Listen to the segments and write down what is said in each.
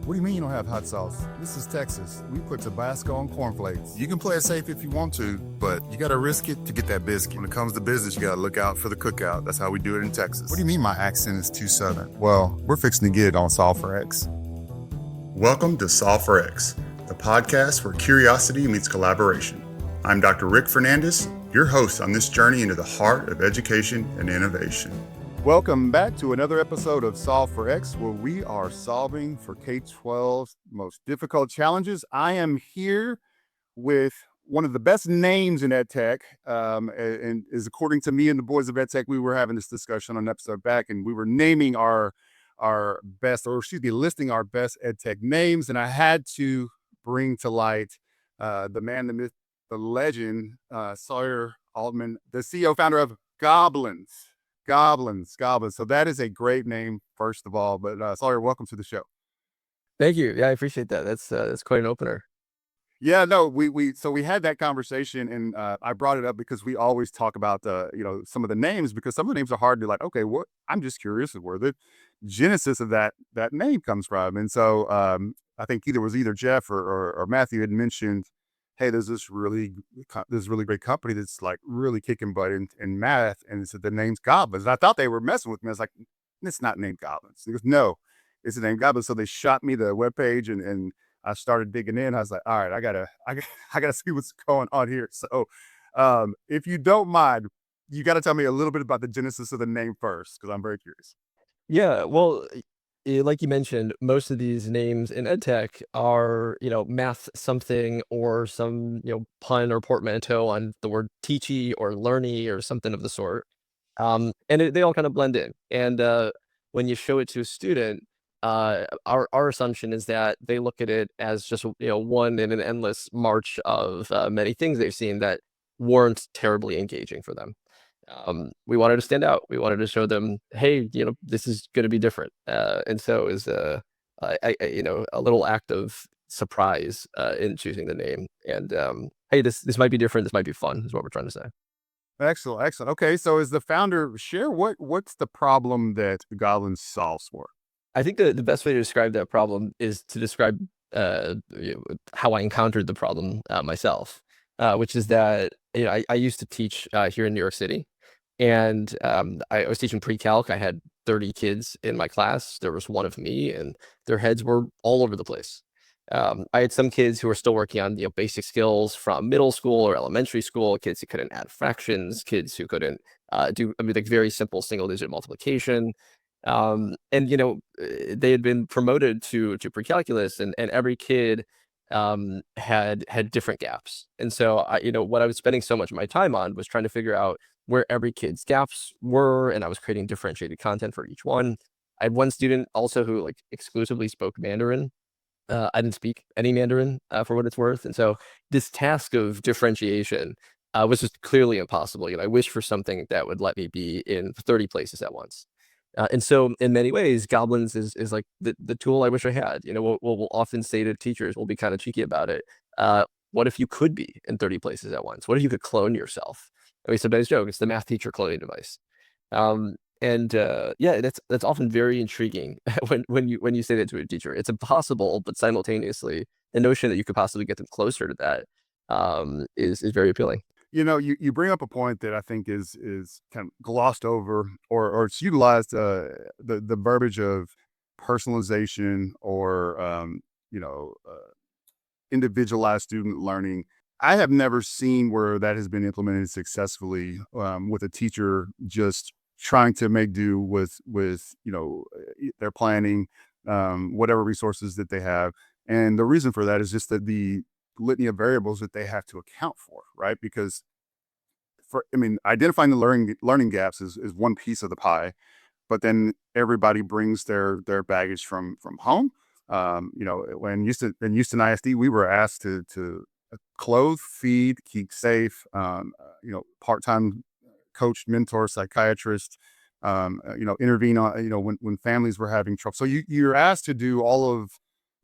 What do you mean you don't have hot sauce? This is Texas. We put Tabasco on cornflakes. You can play it safe if you want to, but you gotta risk it to get that biscuit. When it comes to business, you gotta look out for the cookout. That's how we do it in Texas. What do you mean my accent is too southern? Well, we're fixing to get it on Solve for X. Welcome to Solve for X, the podcast where curiosity meets collaboration. I'm Dr. Rick Fernandez, your host on this journey into the heart of education and innovation. Welcome back to another episode of Solve for X, where we are solving for K-12's most difficult challenges. I am here with one of the best names in EdTech, and is according to me and the boys of EdTech. We were having this discussion on an episode back, and we were naming our best, or excuse me, listing our best EdTech names, and I had to bring to light the man, the myth, the legend, Sawyer Altman, the CEO, founder of Goblins. So that is a great name, first of all. But Sawyer, welcome to the show. Thank you. Yeah, I appreciate that. That's quite an opener. Yeah, no, we had that conversation, and I brought it up because we always talk about some of the names, because some of the names are hard to, like, okay, what, I'm just curious of where the genesis of that name comes from. And so I think either Jeff or Matthew had mentioned, hey, there's this really great company that's like really kicking butt in math, and it's the name's Goblins. And I thought they were messing with me. I was like, it's not named Goblins. He goes, no, it's the name Goblins. So they shot me the webpage, and I started digging in. I was like, all right, I gotta see what's going on here. So if you don't mind, you got to tell me a little bit about the genesis of the name first, because I'm very curious. Yeah, well, like you mentioned, most of these names in EdTech are, math something or some, pun or portmanteau on the word teachy or learny or something of the sort. They all kind of blend in. And when you show it to a student, our assumption is that they look at it as just, one in an endless march of many things they've seen that weren't terribly engaging for them. We wanted to stand out. We wanted to show them, hey, this is going to be different. And so it was a little act of surprise in choosing the name. And hey, this might be different. This might be fun, is what we're trying to say. Excellent. Okay, so as the founder, share what's the problem that Goblins solves for? I think the best way to describe that problem is to describe how I encountered the problem myself, which is that I used to teach here in New York City. And I was teaching pre-calc. I had 30 kids in my class. There was one of me, and their heads were all over the place. I had some kids who were still working on basic skills from middle school or elementary school, kids who couldn't add fractions, kids who couldn't do like very simple single-digit multiplication. They had been promoted to pre-calculus, and every kid had different gaps. And so what I was spending so much of my time on was trying to figure out where every kid's gaps were, and I was creating differentiated content for each one. I had one student also who like exclusively spoke Mandarin. I didn't speak any Mandarin for what it's worth. And so this task of differentiation was just clearly impossible. I wished for something that would let me be in 30 places at once. And so in many ways, Goblins is like the tool I wish I had. We'll often say to teachers, we'll be kind of cheeky about it. What if you could be in 30 places at once? What if you could clone yourself? And we sometimes joke, it's the math teacher cloning device. That's often very intriguing when you say that to a teacher. It's impossible, but simultaneously, the notion that you could possibly get them closer to that is very appealing. You bring up a point that I think is kind of glossed over, or it's utilized, the verbiage of personalization, or individualized student learning. I have never seen where that has been implemented successfully, with a teacher just trying to make do with their planning, whatever resources that they have. And the reason for that is just that the litany of variables that they have to account for, right? Because identifying the learning gaps is one piece of the pie, but then everybody brings their baggage from home. When in Houston ISD, we were asked to clothe, feed, keep safe, part-time coach, mentor, psychiatrist, intervene on, when families were having trouble. So you're asked to do all of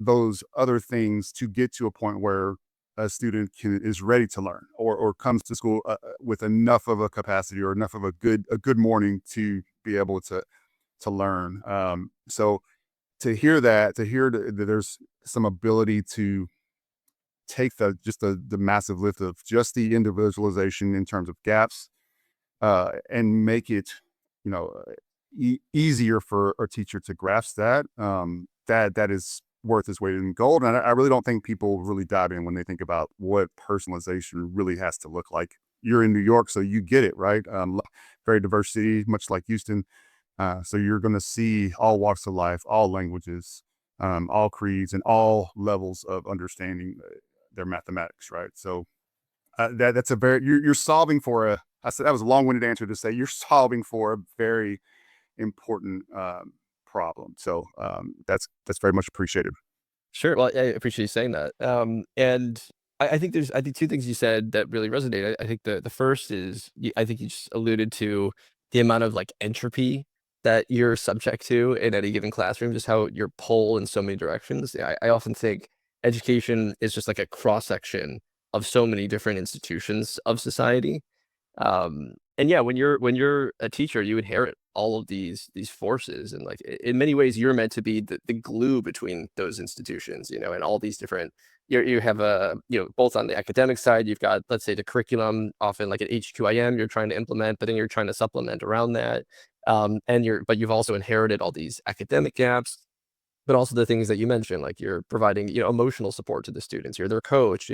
those other things to get to a point where a student is ready to learn, or comes to school with enough of a capacity, or enough of a good morning to be able to learn. So to hear that, to hear that there's some ability to take the massive lift of just the individualization in terms of gaps, and make it, you know, easier for a teacher to grasp that. That is worth its weight in gold. And I really don't think people really dive in when they think about what personalization really has to look like. You're in New York, so you get it, right? Very diverse city, much like Houston. So you're going to see all walks of life, all languages, all creeds, and all levels of understanding their mathematics, right? So that's a very you're solving for a. I said that was a long-winded answer to say you're solving for a very important problem. So that's very much appreciated. Sure. Well, I appreciate you saying that. And I think two things you said that really resonate. I think the first is I think you just alluded to the amount of like entropy that you're subject to in any given classroom, just how you're pulled in so many directions. I often think education is just like a cross section of so many different institutions of society. And yeah, when you're a teacher, you inherit all of these forces, and like in many ways, you're meant to be the glue between those institutions, and all these different. You have a both on the academic side, you've got, let's say, the curriculum, often like at HQIM, you're trying to implement, but then you're trying to supplement around that, but you've also inherited all these academic gaps, but also the things that you mentioned, like you're providing, emotional support to the students. You're their coach.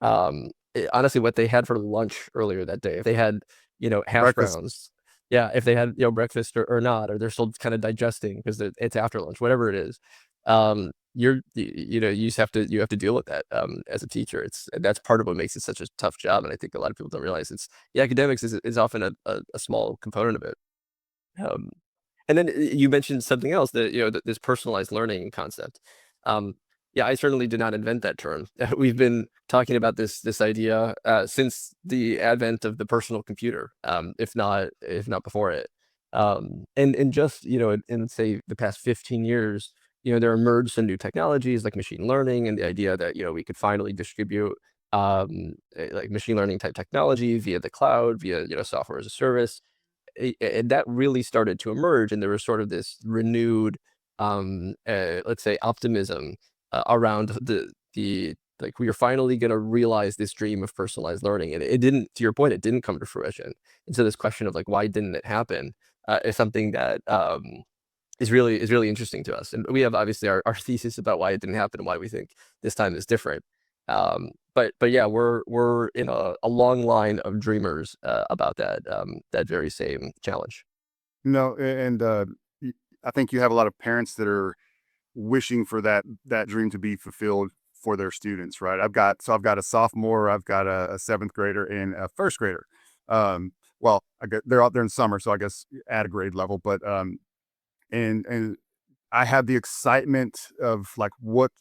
Honestly, what they had for lunch earlier that day, if they had, hash Breakfast. browns, yeah, if they had, breakfast or not, or they're still kind of digesting because it's after lunch, whatever it is, you just you have to deal with that, as a teacher. And that's part of what makes it such a tough job. And I think a lot of people don't realize the academics is often a small component of it. Um, and then you mentioned something else, that, this personalized learning concept. Um, yeah, I certainly did not invent that term. We've been talking about this idea since the advent of the personal computer, if not before it. And just, in say the past 15 years, there emerged some new technologies like machine learning, and the idea that, we could finally distribute like machine learning type technology via the cloud, via, software as a service. And that really started to emerge, and there was sort of this renewed, let's say, optimism around the like, we are finally going to realize this dream of personalized learning, and it didn't. To your point, it didn't come to fruition. And so this question of like, why didn't it happen, is something that is really interesting to us. And we have obviously our thesis about why it didn't happen and why we think this time is different. But yeah, we're in a long line of dreamers about that very same challenge. No, and I think you have a lot of parents that are wishing for that dream to be fulfilled for their students, right? I've got a sophomore, I've got a seventh grader, and a first grader. Well, I get they're out there in summer, so I guess at a grade level, but and I have the excitement of like what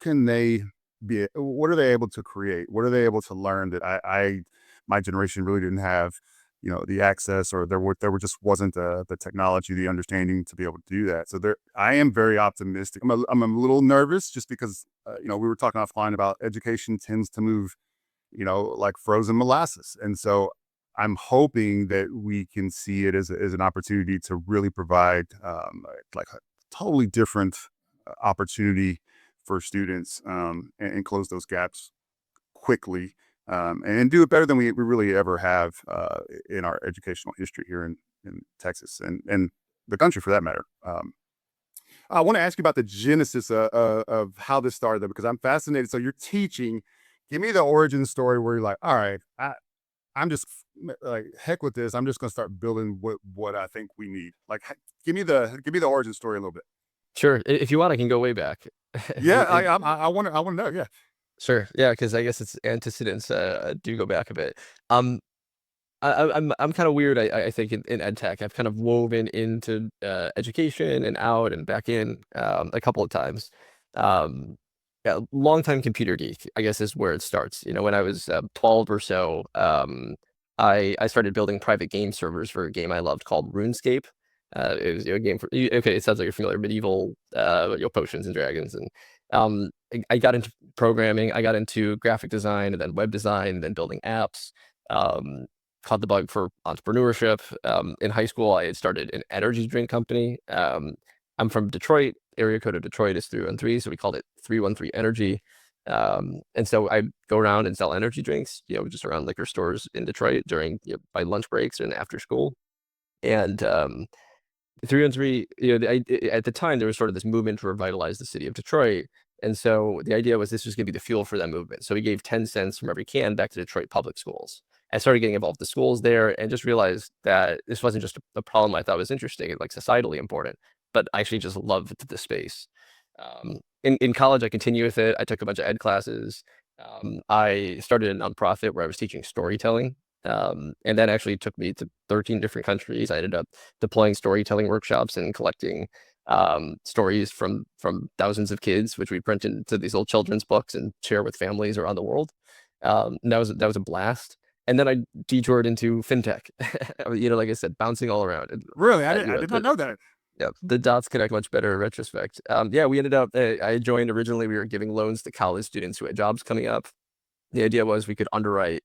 can they be, what are they able to create? What are they able to learn that I my generation really didn't have, the access, or there just wasn't the technology, the understanding to be able to do that. So I am very optimistic. I'm a little nervous just because we were talking offline about education tends to move, like frozen molasses. And so I'm hoping that we can see it as an opportunity to really provide like a totally different opportunity for students, and close those gaps quickly, and do it better than we really ever have in our educational history here in Texas, and the country for that matter. I want to ask you about the genesis of how this started, though, because I'm fascinated. So you're teaching. Give me the origin story where you're like, all right, I'm just like, heck with this. I'm just going to start building what I think we need. Like, give me the origin story a little bit. Sure, if you want, I can go way back. Yeah, I want to know. Yeah. Sure, yeah, because I guess its antecedents do go back a bit. Um, I'm kind of weird. I think in ed tech, I've kind of woven into education and out and back in, a couple of times. Um, yeah, longtime computer geek, I guess, is where it starts. When I was 12 or so, I started building private game servers for a game I loved called RuneScape. It was, a game for, okay. It sounds like you're familiar, medieval, potions and dragons, and I got into programming. I got into graphic design, and then web design, and then building apps. Um, Caught the bug for entrepreneurship. In high school, I had started an energy drink company. I'm from Detroit, area code of Detroit is 313, so we called it 313 Energy. And so I go around and sell energy drinks, just around liquor stores in Detroit during my lunch breaks and after school. And 313, at the time, there was sort of this movement to revitalize the city of Detroit. And so the idea was this was going to be the fuel for that movement. So we gave 10 cents from every can back to Detroit public schools. I started getting involved with the schools there and just realized that this wasn't just a problem I thought was interesting, like societally important, but I actually just loved the space. In college, I continued with it. I took a bunch of ed classes. I started a nonprofit where I was teaching storytelling. And that actually took me to 13 different countries. I ended up deploying storytelling workshops and collecting stories from thousands of kids, which we print into these old children's books and share with families around the world. And that was a blast. And then I detoured into fintech. Like I said, bouncing all around. Really, I did not know that. Yeah, the dots connect much better in retrospect. Yeah, we ended up. I joined originally. We were giving loans to college students who had jobs coming up. The idea was we could underwrite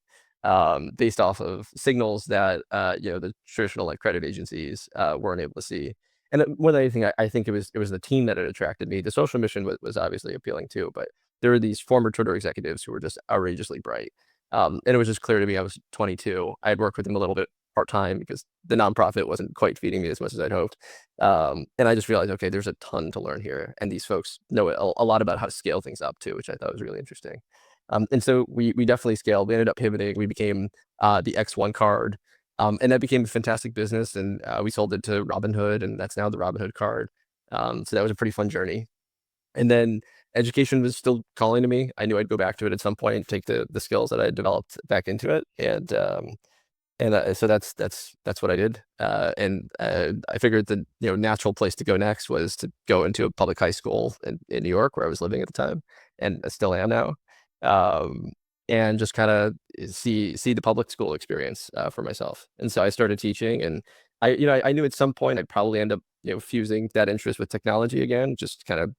based off of signals that the traditional like credit agencies weren't able to see. And more than anything, I think it was the team that had attracted me. The social mission was obviously appealing too, but there were these former Twitter executives who were just outrageously bright. And it was just clear to me. I was 22. I had worked with them a little bit part-time because the nonprofit wasn't quite feeding me as much as I'd hoped. And I just realized, okay, there's a ton to learn here. And these folks know a lot about how to scale things up too, which I thought was really interesting. And so we definitely scaled. We ended up pivoting. We became the X1 card. And that became a fantastic business. And we sold it to Robinhood, and that's now the Robinhood card. So that was a pretty fun journey. And then education was still calling to me. I knew I'd go back to it at some point and take the skills that I had developed back into it. And so that's what I did. And I figured the natural place to go next was to go into a public high school in New York, where I was living at the time, and I still am now. And just kind of see the public school experience for myself. And so I started teaching, and I knew at some point I'd probably end up fusing that interest with technology again, just kind of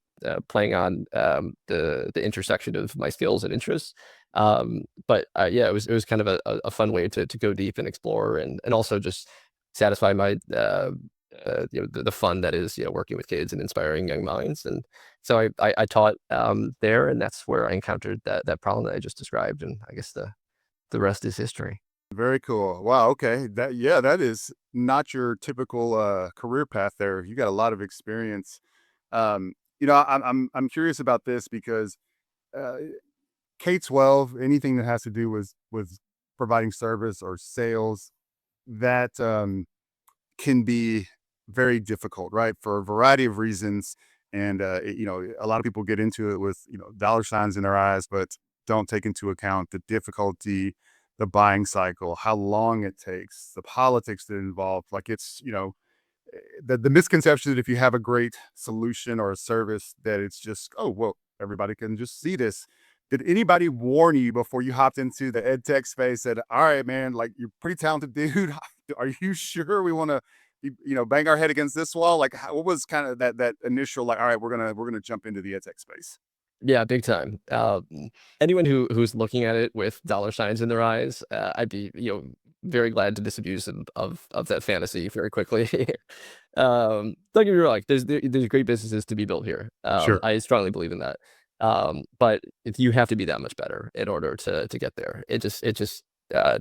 playing on the intersection of my skills and interests. But yeah, it was kind of a fun way to go deep and explore, and also just satisfy my the fun that is working with kids and inspiring young minds. And so I taught there, and that's where I encountered that problem that I just described, and I guess the rest is history. Very cool. Wow. Okay. That is not your typical career path there. You got a lot of experience. I'm curious about this because uh, K-12, anything that has to do with providing service or sales, that can be very difficult, right? For a variety of reasons. And, a lot of people get into it with, dollar signs in their eyes, but don't take into account the difficulty, the buying cycle, how long it takes, the politics that involve. Like the misconception that if you have a great solution or a service, that it's just, oh, well, everybody can just see this. Did anybody warn you before you hopped into the ed tech space that, all right, man, like you're a pretty talented dude. Are you sure we want to, bang our head against this wall? Like, what was kind of that initial, like, all right, we're gonna jump into the ed tech space? Yeah, big time. Anyone who's looking at it with dollar signs in their eyes, I'd be very glad to disabuse them of that fantasy very quickly. Don't get me wrong, there's great businesses to be built here. Sure. I strongly believe in that. But you have to be that much better in order to get there. It just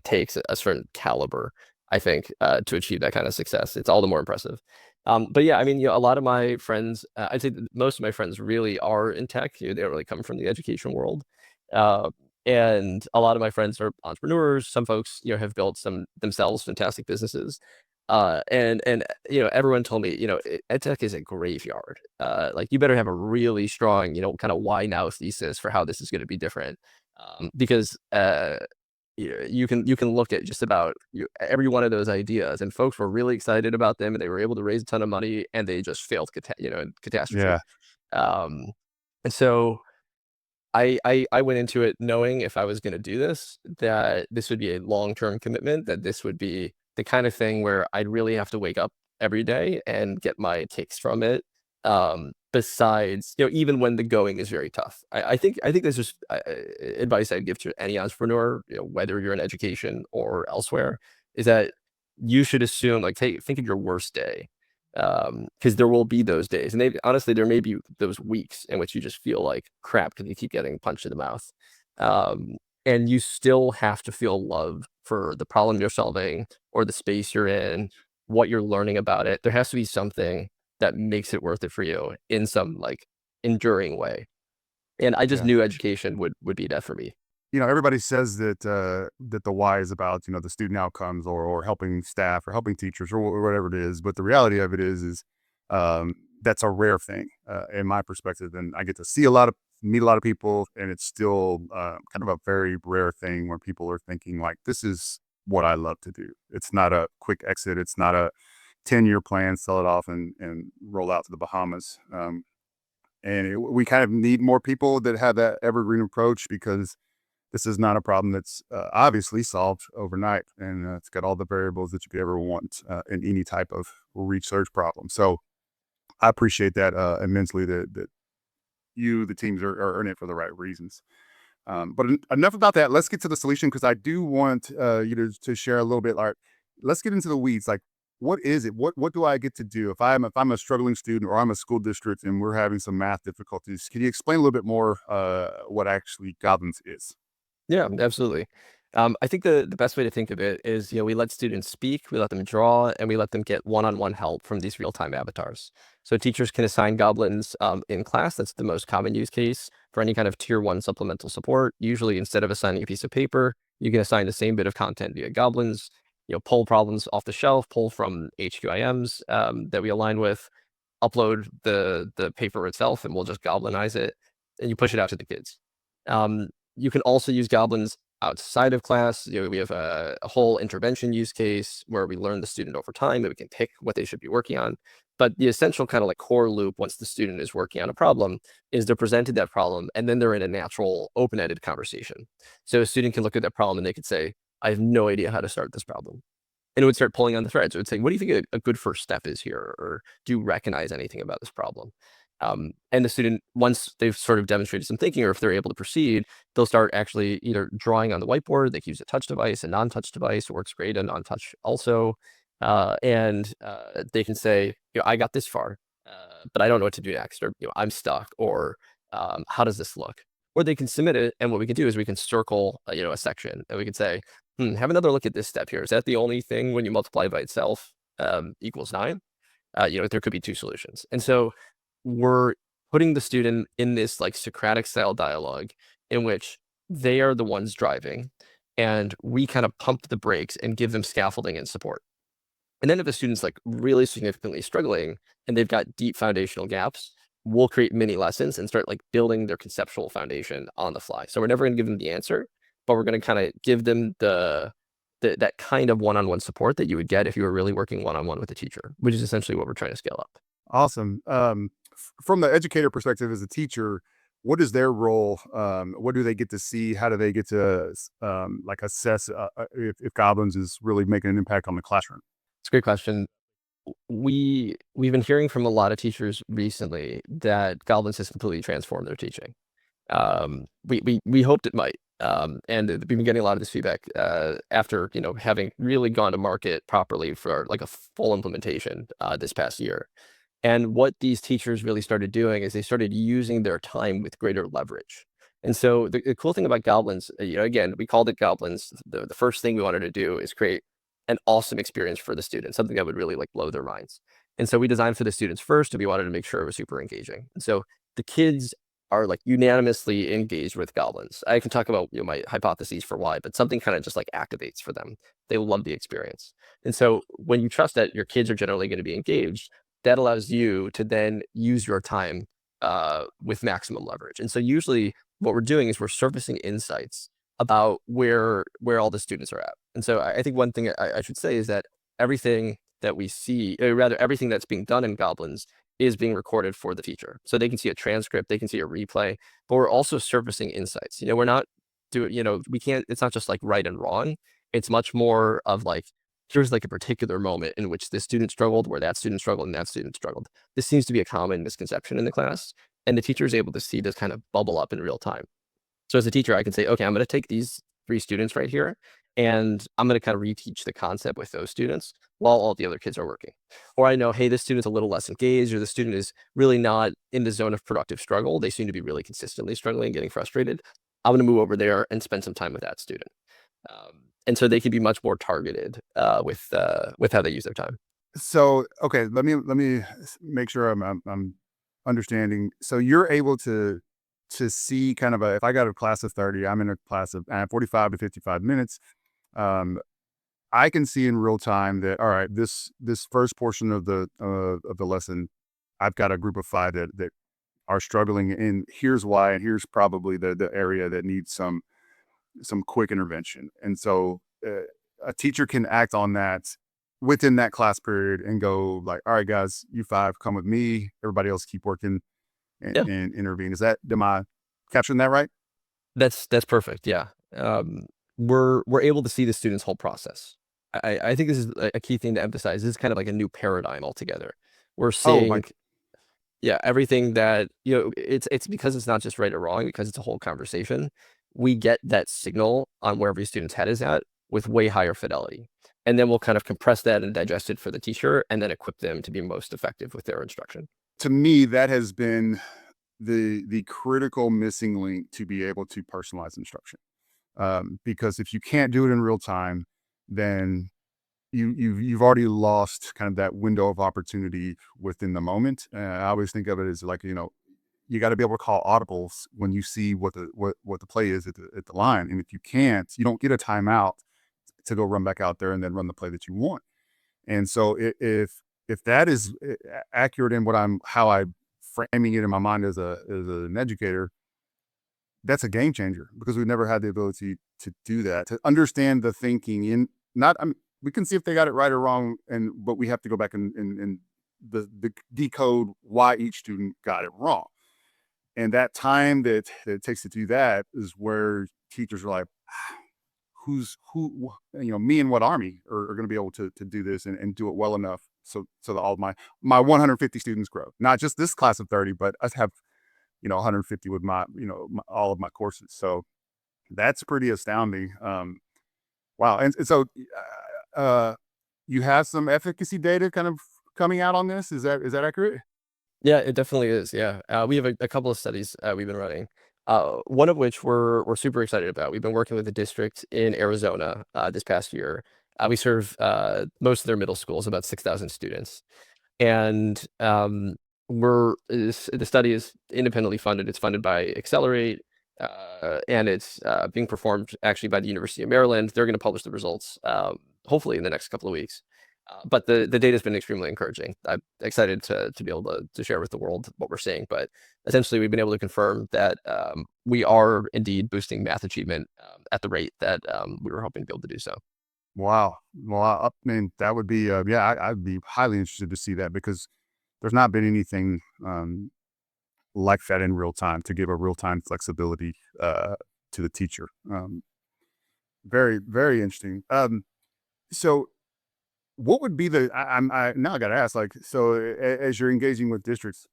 takes a certain caliber, I think, to achieve that kind of success. It's all the more impressive. But yeah, I mean, a lot of my friends, I'd say that most of my friends really are in tech. They don't really come from the education world. Uh, and a lot of my friends are entrepreneurs. Some folks, have built some themselves fantastic businesses. And everyone told me, EdTech is a graveyard. Like you better have a really strong, kind of why now thesis for how this is going to be different. Because you can look at just about every one of those ideas, and folks were really excited about them, and they were able to raise a ton of money, and they just failed, in catastrophe. Yeah. Um, and so I went into it knowing if I was going to do this, that this would be a long-term commitment, that this would be the kind of thing where I'd really have to wake up every day and get my takes from it. Besides, even when the going is very tough, I think this is advice I'd give to any entrepreneur, whether you're in education or elsewhere, is that you should assume, like, think of your worst day. Because there will be those days, and honestly, there may be those weeks in which you just feel like crap because you keep getting punched in the mouth. Um, and you still have to feel love for the problem you're solving or the space you're in, what you're learning about it. There has to be something that makes it worth it for you in some like enduring way. And I just Yeah. knew education would be that for me. Everybody says that that the why is about the student outcomes or helping staff or helping teachers or whatever it is. But the reality of it is that's a rare thing in my perspective. And I get to meet a lot of people, and it's still kind of a very rare thing where people are thinking like, this is what I love to do. It's not a quick exit. It's not a 10-year plan, sell it off and roll out to the Bahamas. We kind of need more people that have that evergreen approach, because this is not a problem that's obviously solved overnight, and it's got all the variables that you could ever want in any type of research problem. So I appreciate that immensely. That the teams are in it for the right reasons. But enough about that. Let's get to the solution, because I do want you to share a little bit. Like, let's get into the weeds. Like, what is it? What do I get to do if I'm a struggling student or I'm a school district and we're having some math difficulties? Can you explain a little bit more what actually Goblins is? Yeah, absolutely. I think the best way to think of it is, we let students speak, we let them draw, and we let them get one-on-one help from these real-time avatars. So teachers can assign goblins in class. That's the most common use case for any kind of tier one supplemental support. Usually, instead of assigning a piece of paper, you can assign the same bit of content via goblins. Pull problems off the shelf, pull from HQIMs that we align with, upload the paper itself, and we'll just goblinize it, and you push it out to the kids. You can also use goblins outside of class. We have a whole intervention use case where we learn the student over time and we can pick what they should be working on. But the essential kind of like core loop, once the student is working on a problem, is they're presented that problem and then they're in a natural open-ended conversation. So a student can look at that problem and they could say, I have no idea how to start this problem. And it would start pulling on the threads. It would say, what do you think a good first step is here? Or do you recognize anything about this problem? And the student, once they've sort of demonstrated some thinking, or if they're able to proceed, they'll start actually either drawing on the whiteboard. They can use a touch device, a non-touch device works great, and non-touch also. They can say, I got this far, but I don't know what to do next, or I'm stuck, or how does this look? Or they can submit it, and what we can do is we can circle, a section, and we can say, have another look at this step here. Is that the only thing when you multiply by itself equals 9? There could be two solutions. And so we're putting the student in this like Socratic style dialogue in which they are the ones driving, and we kind of pump the brakes and give them scaffolding and support. And then if a student's like really significantly struggling and they've got deep foundational gaps, we'll create mini lessons and start like building their conceptual foundation on the fly. So we're never going to give them the answer, but we're going to kind of give them that kind of one-on-one support that you would get if you were really working one-on-one with a teacher, which is essentially what we're trying to scale up. Awesome. From the educator perspective, as a teacher, what is their role? What do they get to see? How do they get to like assess if Goblins is really making an impact on the classroom? It's a great question. We've been hearing from a lot of teachers recently that Goblins has completely transformed their teaching. We hoped it might, and we've been getting a lot of this feedback after having really gone to market properly for like a full implementation this past year. And what these teachers really started doing is they started using their time with greater leverage. And so the cool thing about Goblins, again, we called it Goblins. The first thing we wanted to do is create an awesome experience for the students, something that would really like blow their minds. And so we designed for the students first, and we wanted to make sure it was super engaging. And so the kids are like unanimously engaged with Goblins. I can talk about my hypotheses for why, but something kind of just like activates for them. They love the experience. And so when you trust that your kids are generally going to be engaged, that allows you to then use your time with maximum leverage. And so usually what we're doing is we're surfacing insights about where all the students are at. And so I think one thing I should say is that everything that we see, or rather everything that's being done in Goblins is being recorded for the teacher. So they can see a transcript, they can see a replay, but we're also surfacing insights. We're not doing, we can't, it's not just like right and wrong. It's much more of like, here's like a particular moment in which this student struggled, where that student struggled, and that student struggled. This seems to be a common misconception in the class. And the teacher is able to see this kind of bubble up in real time. So as a teacher, I can say, okay, I'm going to take these 3 students right here, and I'm going to kind of reteach the concept with those students while all the other kids are working. Or I know, hey, this student's a little less engaged, or the student is really not in the zone of productive struggle. They seem to be really consistently struggling, getting frustrated. I'm going to move over there and spend some time with that student. And so they can be much more targeted with how they use their time. So, okay, let me make sure I'm understanding. So you're able to see kind of if I got a class of 30, I'm in a class of 45 to 55 minutes. Um, I can see in real time that, all right, this first portion of the lesson, I've got a group of 5 that are struggling, and here's why, and here's probably the area that needs some quick intervention. And so a teacher can act on that within that class period and go like, all right, guys, you 5 come with me. Everybody else keep working Yeah, and intervene. Am I capturing that right? that's perfect. Yeah, we're able to see the student's whole process. I think this is a key thing to emphasize. This is kind of like a new paradigm altogether. We're Oh my, seeing, yeah, everything that, it's because it's not just right or wrong, because it's a whole conversation. We get that signal on where every student's head is at with way higher fidelity. And then we'll kind of compress that and digest it for the teacher and then equip them to be most effective with their instruction. to me, that has been the critical missing link to be able to personalize instruction. Because if you can't do it in real time, then you've already lost kind of that window of opportunity within the moment. I always think of it as like, you got to be able to call audibles when you see what the play is at the line, and if you can't, you don't get a timeout to go run back out there and then run the play that you want. And so if that is accurate in how I framing it in my mind as an educator, that's a game changer, because we've never had the ability to do that, to understand the thinking in not, we can see if they got it right or wrong, but we have to go back and the decode why each student got it wrong. And that time that it takes to do that is where teachers are like, me and what army are going to be able to do this and do it well enough so that all my 150 students grow, not just this class of 30, but us have 150 with all of my courses. So that's pretty astounding. Wow. And so uh, you have some efficacy data kind of coming out on this. Is that accurate? Yeah, it definitely is. Yeah, we have a couple of studies we've been running. One of which we're super excited about. We've been working with a district in Arizona this past year. We serve most of their middle schools, about 6,000 students, and the study is independently funded. It's funded by Accelerate, and it's being performed actually by the University of Maryland. They're going to publish the results hopefully in the next couple of weeks. But the data has been extremely encouraging. I'm excited to be able to share with the world what we're seeing. But essentially, we've been able to confirm that we are indeed boosting math achievement at the rate that we were hoping to be able to do so. Wow. Well, I mean, that would be, yeah, I'd be highly interested to see that, because there's not been anything like that in real time to give a real time flexibility to the teacher. Very, very interesting. So what would be now I got to ask, like, so as you're engaging with districts,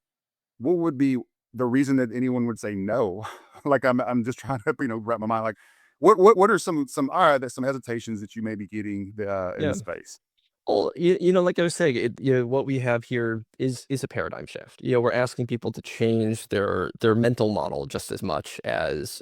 what would be the reason that anyone would say no? Like, I'm just trying to, wrap my mind, like, what are all right, there's some hesitations that you may be getting in the Yeah. space. Well, like I was saying, what we have here is a paradigm shift. We're asking people to change their mental model just as much as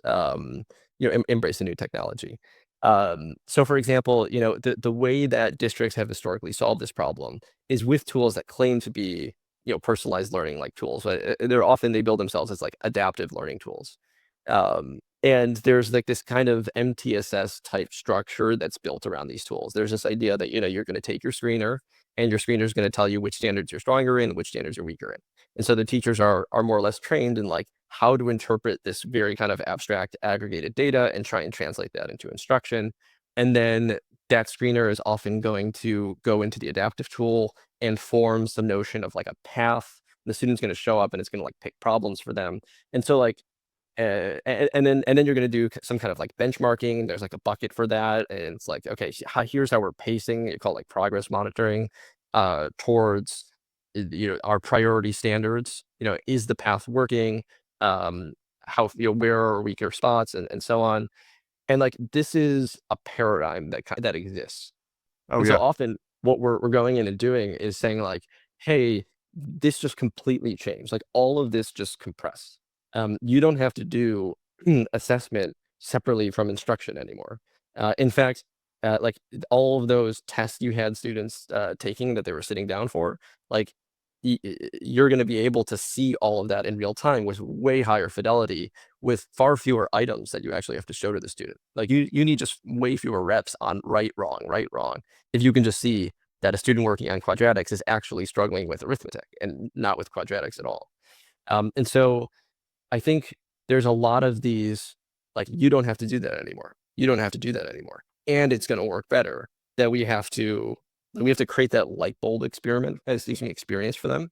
embrace the new technology. So, for example, the way that districts have historically solved this problem is with tools that claim to be personalized learning like tools. But they build themselves as like adaptive learning tools. And there's like this kind of MTSS type structure that's built around these tools. There's this idea that, you're going to take your screener, and your screener is going to tell you which standards you're stronger in, which standards you're weaker in. And so the teachers are more or less trained in like how to interpret this very kind of abstract aggregated data and try and translate that into instruction. And then that screener is often going to go into the adaptive tool and form some notion of like a path. The student's going to show up and it's going to like pick problems for them. And so like and then you're gonna do some kind of like benchmarking. There's like a bucket for that, and it's like, okay, here's how we're pacing. You call it like progress monitoring towards our priority standards. Is the path working? How where are weaker spots and so on. And like, this is a paradigm that exists. Oh And so yeah. often what we're going in and doing is saying like, hey, this just completely changed. Like all of this just compressed. You don't have to do assessment separately from instruction anymore. In fact, like all of those tests you had students taking that they were sitting down for, like you're going to be able to see all of that in real time with way higher fidelity, with far fewer items that you actually have to show to the student. Like you need just way fewer reps on right, wrong, right, wrong. If you can just see that a student working on quadratics is actually struggling with arithmetic and not with quadratics at all. And so I think there's a lot of these, like, you don't have to do that anymore. You don't have to do that anymore. And it's going to work better, that we have to create that light bulb experience for them,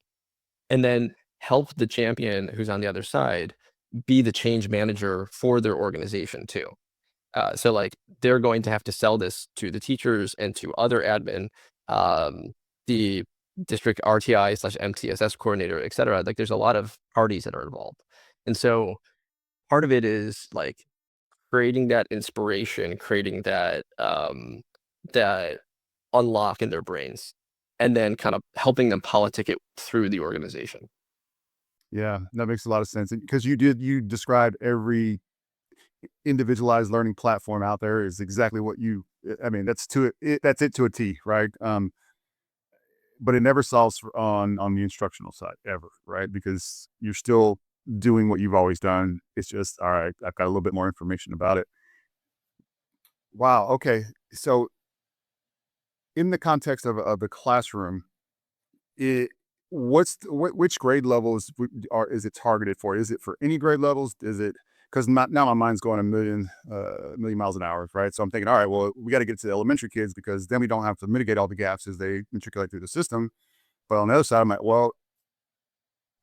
and then help the champion who's on the other side be the change manager for their organization too. So like they're going to have to sell this to the teachers and to other admin, the district RTI/MTSS coordinator, et cetera. Like there's a lot of parties that are involved. And so part of it is like creating that inspiration, creating that unlock in their brains, and then kind of helping them politic it through the organization. Yeah, that makes a lot of sense. Because you described every individualized learning platform out there is exactly what I mean, that's it to a T, right? But it never solves on the instructional side ever, right? Because you're still doing what you've always done. It's just, all right, I've got a little bit more information about it. Wow. Okay. So in the context of the classroom, it which grade levels is it targeted for? Is it for any grade levels? Is it because now my mind's going a million miles an hour, right? So I'm thinking, all right, well, we got to get to the elementary kids because then we don't have to mitigate all the gaps as they matriculate through the system. But on the other side, I'm like, well,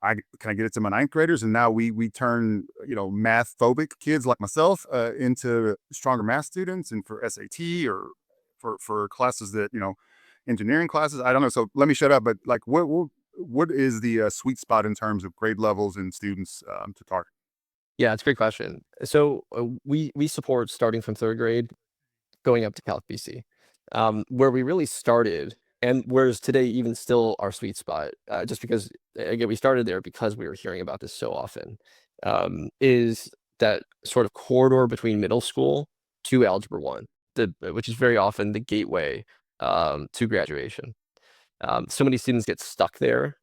can I get it to my ninth graders? And now we turn math phobic kids like myself into stronger math students, and for SAT or for classes that engineering classes. I don't know. So let me shut up. But like, what is the sweet spot in terms of grade levels and students to target? Yeah, it's a great question. So we support starting from third grade going up to Calc BC, where we really started, and whereas today even still our sweet spot, just because again we started there because we were hearing about this so often, is that sort of corridor between middle school to Algebra 1, which is very often the gateway to graduation. So many students get stuck there.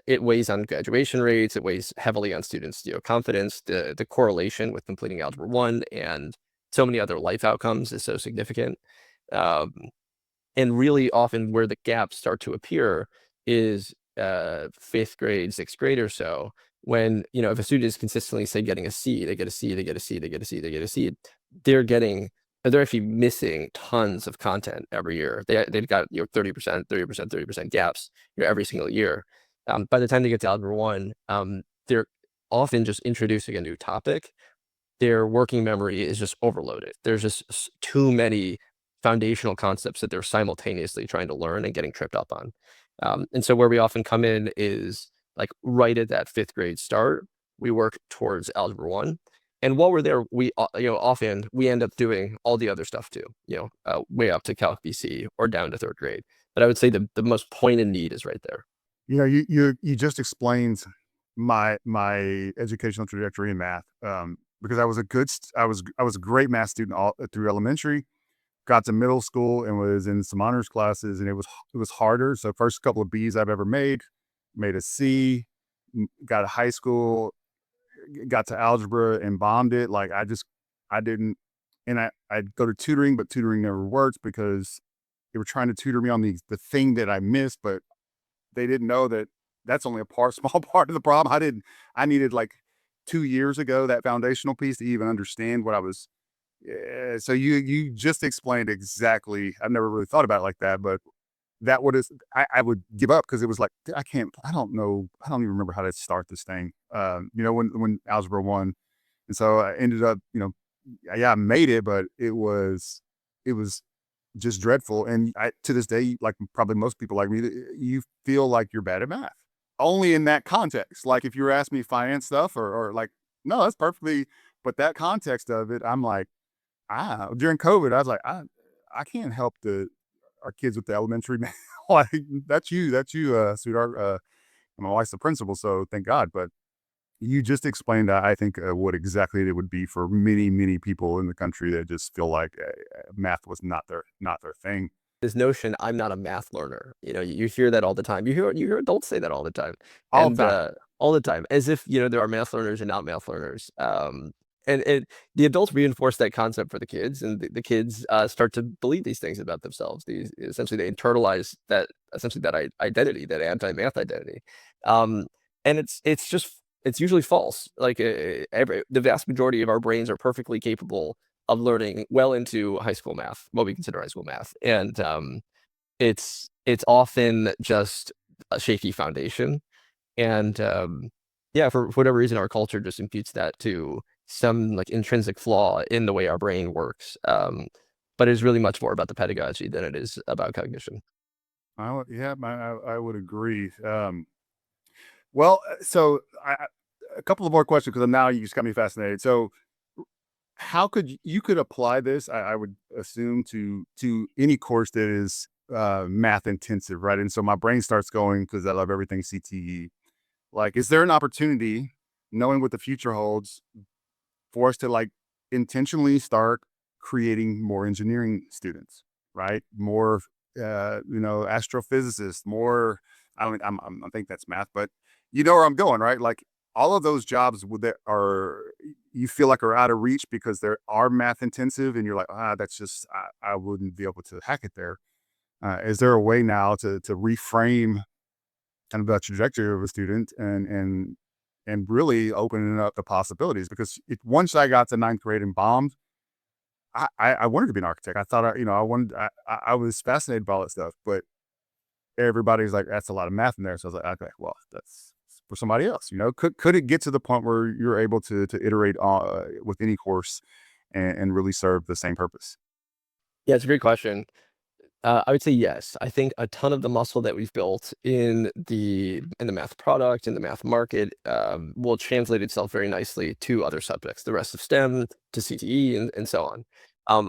It weighs on graduation rates. It weighs heavily on students' confidence. The correlation with completing Algebra 1 and so many other life outcomes is so significant. Um, and really often where the gaps start to appear is fifth grade, sixth grade or so, when, if a student is consistently, say, getting a C, they get a C, they get a C, they get a C, they get a C, they're actually missing tons of content every year. They've got 30%, 30%, 30% gaps every single year. By the time they get to Algebra 1, they're often just introducing a new topic. Their working memory is just overloaded. There's just too many foundational concepts that they're simultaneously trying to learn and getting tripped up on. And so where we often come in is like right at that fifth grade start, we work towards Algebra 1. And while we're there, we often we end up doing all the other stuff too, way up to Calc BC or down to third grade. But I would say the most pointed need is right there. You just explained my educational trajectory in math, because I was a great math student all through elementary. Got to middle school and was in some honors classes, and it was harder. So first couple of B's I've ever made a C, got to high school, got to algebra and bombed it. Like I didn't, and I'd go to tutoring, but tutoring never worked because they were trying to tutor me on the thing that I missed, but they didn't know that that's only small part of the problem. I needed like 2 years ago, that foundational piece to even understand what I was. Yeah, so you just explained exactly. I've never really thought about it like that, but I would give up because it was like, I can't, I don't know. I don't even remember how to start this thing. When Algebra 1. And so I ended up, yeah, I made it, but it was just dreadful. And to this day, like probably most people like me, you feel like you're bad at math. Only in that context. Like if you were asking me finance stuff or like, no, that's perfectly, but that context of it, I'm like, During COVID, I was like, I can't help our kids with the elementary math. Like, that's you, sweetheart. My wife's the principal, so thank God. But you just explained, I think, what exactly it would be for many, many people in the country that just feel like math was not their thing. This notion, "I'm not a math learner." You hear that all the time. You hear adults say that all the time, All the and, time. all the time, as if, there are math learners and not math learners. And the adults reinforce that concept for the kids, and the kids, start to believe these things about themselves. These essentially, they internalize that essentially that identity, that anti-math identity. Um, and it's usually false. Like, the vast majority of our brains are perfectly capable of learning well into high school math, what we consider high school math. And it's often just a shaky foundation. And yeah, for whatever reason, our culture just imputes that to some like intrinsic flaw in the way our brain works. But it's really much more about the pedagogy than it is about cognition. Yeah, I would agree. Well, so a couple of more questions because now you just got me fascinated. So, how could you could apply this? I would assume to any course that is math intensive, right? And so my brain starts going because I love everything CTE. Like, is there an opportunity, knowing what the future holds, for us to like intentionally start creating more engineering students, right? More, astrophysicists, more. I don't. I think that's math, but you know where I'm going, right? Like all of those jobs that are you feel like are out of reach because they are math intensive, and you're like, that's just I wouldn't be able to hack it there. Is there a way now to reframe kind of the trajectory of a student and really opening up the possibilities because once I got to ninth grade and bombed, I wanted to be an architect. I thought I wanted I was fascinated by all that stuff, but everybody's like that's a lot of math in there. So I was like, okay, well that's for somebody else. Could it get to the point where you're able to iterate with any course and really serve the same purpose? Yeah, it's a great question. I would say yes. I think a ton of the muscle that we've built in the math product, in the math market, will translate itself very nicely to other subjects, the rest of STEM, to CTE, and so on.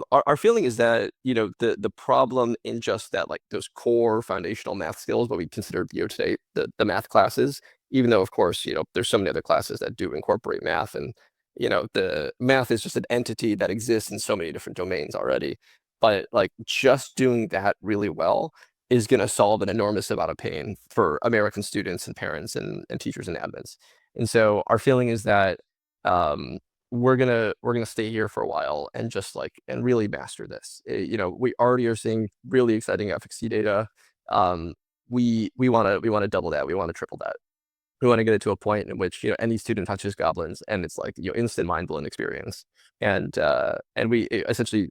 Our feeling is that the problem in just that like those core foundational math skills, what we consider today the math classes, even though of course there's so many other classes that do incorporate math, and the math is just an entity that exists in so many different domains already. But, like, just doing that really well is gonna solve an enormous amount of pain for American students and parents and teachers and admins. And so our feeling is that, we're gonna stay here for a while and just, like and really master this. We already are seeing really exciting efficacy data. Um, we wanna double that, we wanna triple that. We want to get it to a point in which any student touches goblins and it's like instant mind blowing experience, and essentially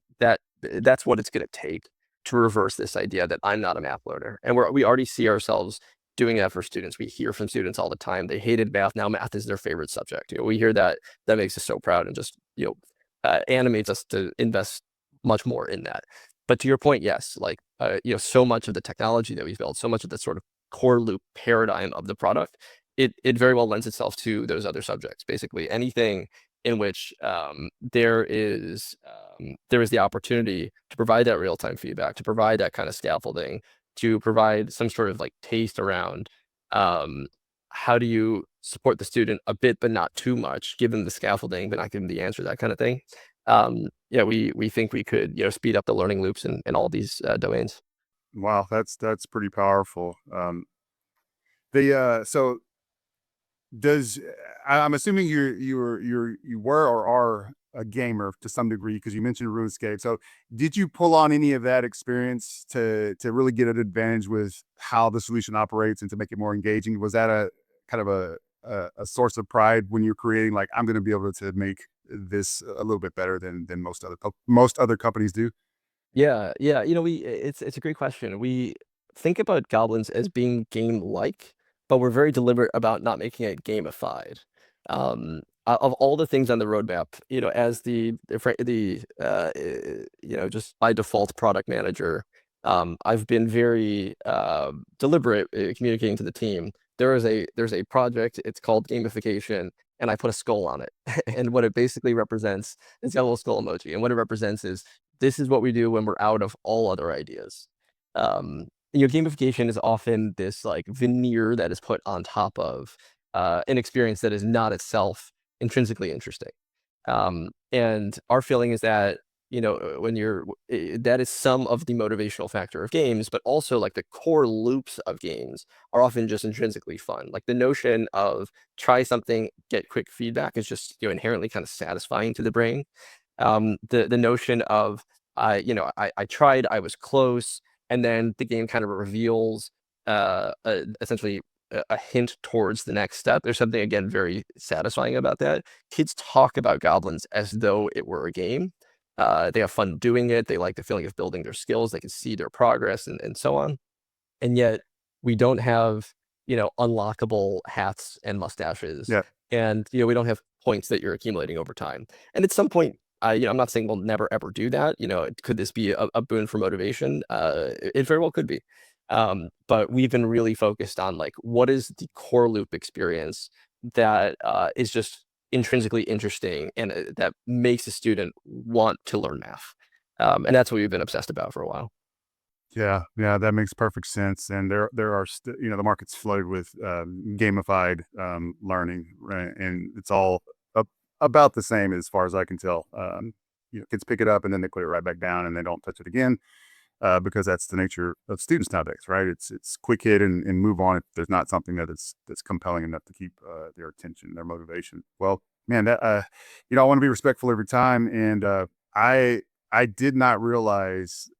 that's what it's going to take to reverse this idea that I'm not a math learner, and we already see ourselves doing that for students. We hear from students all the time they hated math, now math is their favorite subject. We hear that makes us so proud and just animates us to invest much more in that. But to your point, yes, like so much of the technology that we've built, so much of the sort of core loop paradigm of the product, it very well lends itself to those other subjects. Basically, anything in which there is the opportunity to provide that real time feedback, to provide that kind of scaffolding, to provide some sort of like taste around um, how do you support the student a bit, but not too much, give them the scaffolding, but not give them the answer, that kind of thing. Yeah, we think we could speed up the learning loops in all these domains. Wow, that's pretty powerful. The so Does I'm assuming you were or are a gamer to some degree because you mentioned RuneScape. So did you pull on any of that experience to really get an advantage with how the solution operates and to make it more engaging? Was that a kind of a source of pride when you're creating like I'm going to be able to make this a little bit better than most other companies do? Yeah, yeah. It's a great question. We think about goblins as being game-like, but we're very deliberate about not making it gamified. Of all the things on the roadmap, as just by default product manager, I've been very deliberate communicating to the team. There's a project. It's called Gamification, and I put a skull on it. And what it basically represents, it's got a little skull emoji. And what it represents is, this is what we do when we're out of all other ideas. Gamification is often this like veneer that is put on top of an experience that is not itself intrinsically interesting. And our feeling is that, when that is some of the motivational factor of games, but also like the core loops of games are often just intrinsically fun. Like the notion of try something, get quick feedback is just, inherently kind of satisfying to the brain. The notion of, I tried, I was close, and then the game kind of reveals essentially a hint towards the next step. There's something, again, very satisfying about that. Kids talk about Goblins as though it were a game. They have fun doing it. They like the feeling of building their skills. They can see their progress and so on. And yet we don't have, unlockable hats and mustaches. Yeah. And, we don't have points that you're accumulating over time. And at some point, I'm not saying we'll never, ever do that. Could this be a boon for motivation? It very well could be. But we've been really focused on like, what is the core loop experience that is just intrinsically interesting and that makes a student want to learn math. And that's what we've been obsessed about for a while. Yeah, that makes perfect sense. And there are the market's flooded with gamified learning, right? And it's all about the same as far as I can tell. Kids pick it up and then they put it right back down and they don't touch it again because that's the nature of students nowadays, right? It's quick hit and move on if there's not something that's compelling enough to keep their attention, their motivation. Well, man, that I want to be respectful every time, and I did not realize,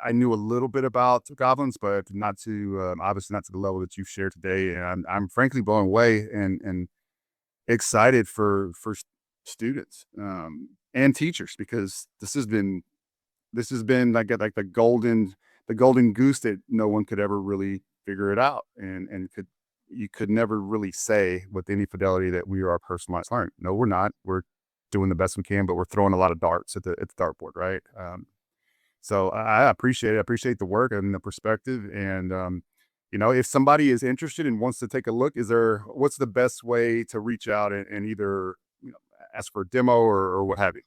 I knew a little bit about Goblins, but not to, obviously not to the level that you've shared today. And I'm frankly blown away and excited for students and teachers, because this has been like the golden goose that no one could ever really figure it out. And you could never really say with any fidelity that we are personalized learning. No, we're not. We're doing the best we can, but we're throwing a lot of darts at the dartboard, right? So I appreciate it. I appreciate the work and the perspective. And if somebody is interested and wants to take a look, what's the best way to reach out and either ask for a demo or what have you?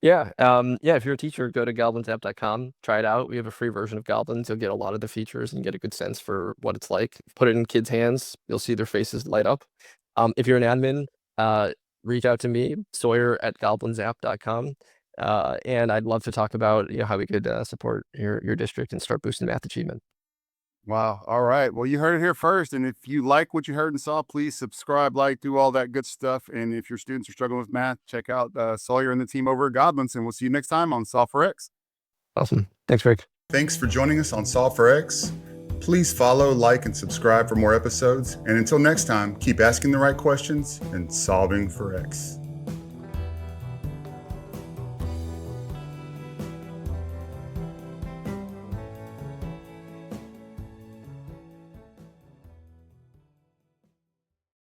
Yeah. If you're a teacher, go to goblinsapp.com, try it out. We have a free version of Goblins. You'll get a lot of the features and get a good sense for what it's like. Put it in kids' hands. You'll see their faces light up. If you're an admin, reach out to me, Sawyer@goblinsapp.com. And I'd love to talk about how we could support your district and start boosting math achievement. Wow. All right. Well, you heard it here first. And if you like what you heard and saw, please subscribe, like, do all that good stuff. And if your students are struggling with math, check out Sawyer and the team over at Goblins. And we'll see you next time on Solve for X. Awesome. Thanks, Rick. Thanks for joining us on Solve for X. Please follow, like, and subscribe for more episodes. And until next time, keep asking the right questions and solving for X.